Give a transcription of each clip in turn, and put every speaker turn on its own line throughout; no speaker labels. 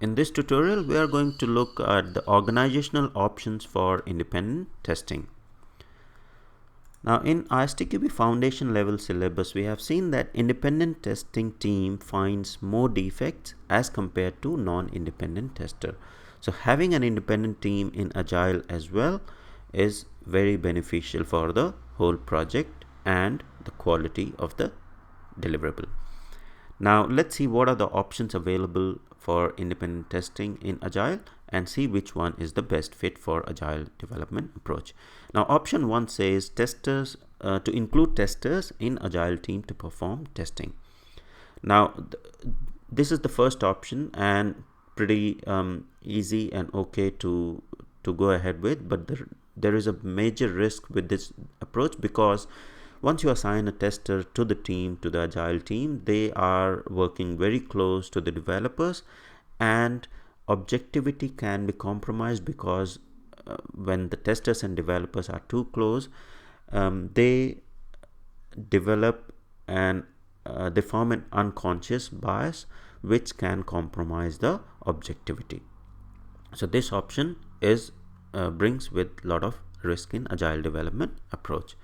In this tutorial, we are going to look at the organizational options for independent testing. Now, in ISTQB foundation level syllabus, we have seen that independent testing team finds more defects as compared to non-independent tester. So having an independent team in Agile as well is very beneficial for the whole project and the quality of the deliverable. Now let's see what are the options available for independent testing in Agile and see which one is the best fit for Agile development approach. Now option 1 says testers to include testers in Agile team to perform testing. Now this is the first option and pretty easy and okay to go ahead with, but there is a major risk with this approach, because once you assign a tester to the team, to the Agile team, they are working very close to the developers, and objectivity can be compromised because when the testers and developers are too close, they develop and they form an unconscious bias which can compromise the objectivity. So this option is brings with a lot of risk in Agile development approach.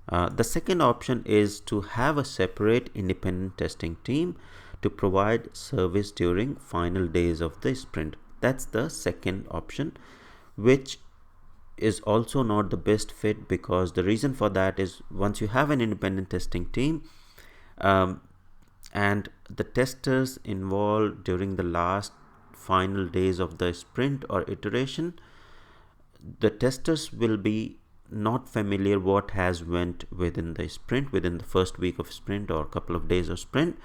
The second option is to have a separate independent testing team to provide service during final days of the sprint. That's the second option, which is also not the best fit, because the reason for that is once you have an independent testing team and the testers involved during the last final days of the sprint or iteration, the testers will be not familiar what has went within the sprint, within the first week of sprint or a couple of days of sprint,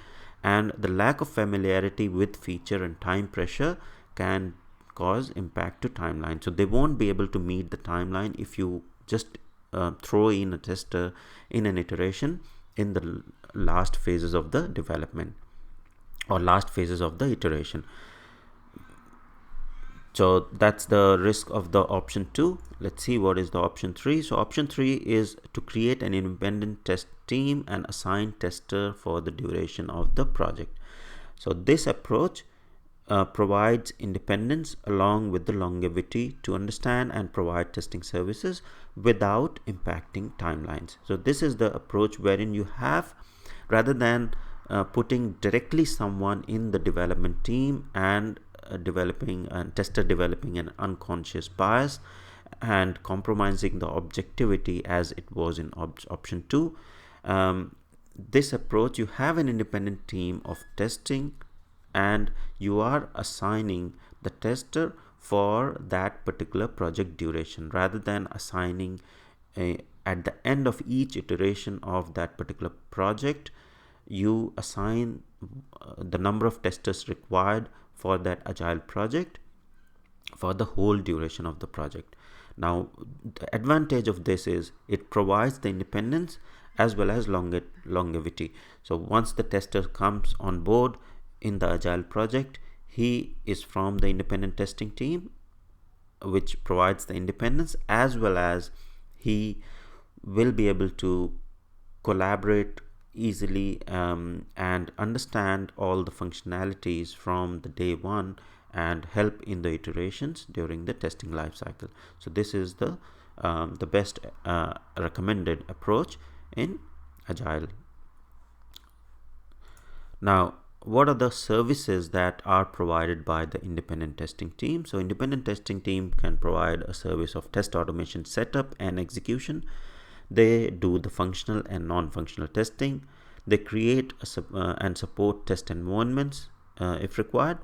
and the lack of familiarity with feature and time pressure can cause impact to timeline. So they won't be able to meet the timeline if you just throw in a tester in an iteration in the last phases of the development or last phases of the iteration. So that's the risk of the option 2. Let's see what is the option 3. So option 3 is to create an independent test team and assign tester for the duration of the project. So this approach provides independence along with the longevity to understand and provide testing services without impacting timelines. So this is the approach wherein you have, rather than putting directly someone in the development team and developing and tester developing an unconscious bias and compromising the objectivity as it was in option 2, this approach, you have an independent team of testing and you are assigning the tester for that particular project duration, rather than assigning at the end of each iteration of that particular project, you assign the number of testers required for that Agile project for the whole duration of the project. Now the advantage of this is it provides the independence as well as longevity. So once the tester comes on board in the Agile project, he is from the independent testing team, which provides the independence, as well as he will be able to collaborate easily and understand all the functionalities from the day one and help in the iterations during the testing lifecycle. So this is the best recommended approach in Agile. Now, what are the services that are provided by the independent testing team? So independent testing team can provide a service of test automation setup and execution. They do the functional and non-functional testing. They create and support test environments if required,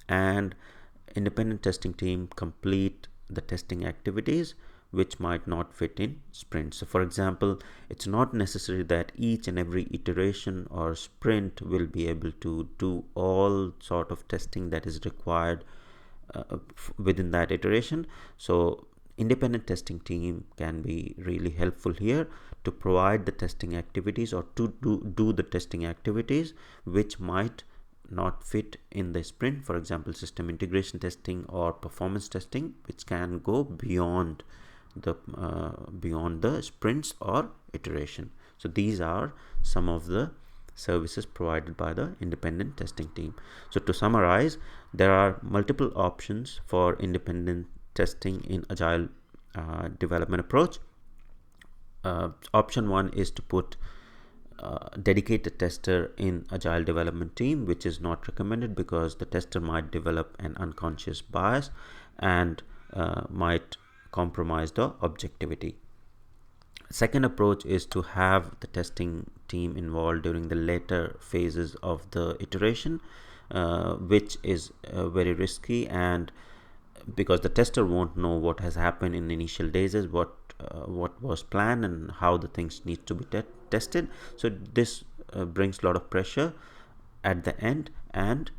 and independent testing team complete the testing activities which might not fit in sprints. So for example, it's not necessary that each and every iteration or sprint will be able to do all sort of testing that is required within that iteration. So independent testing team can be really helpful here to provide the testing activities or to do the testing activities which might not fit in the sprint. For example, system integration testing or performance testing, which can go beyond the sprints or iteration. So these are some of the services provided by the independent testing team. So to summarize, there are multiple options for independent testing in Agile development approach. Option 1 is to put dedicated tester in Agile development team, which is not recommended because the tester might develop an unconscious bias and might compromise the objectivity. Second approach is to have the testing team involved during the later phases of the iteration, which is very risky, and because the tester won't know what has happened in the initial days, is what was planned and how the things need to be tested. So this brings a lot of pressure at the end, and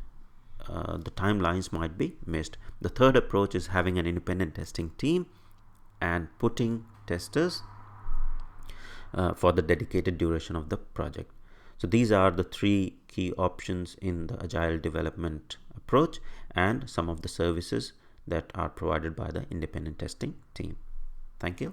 the timelines might be missed. The third approach is having an independent testing team and putting testers for the dedicated duration of the project. So these are the three key options in the Agile development approach and some of the services that are provided by the independent testing team. Thank you.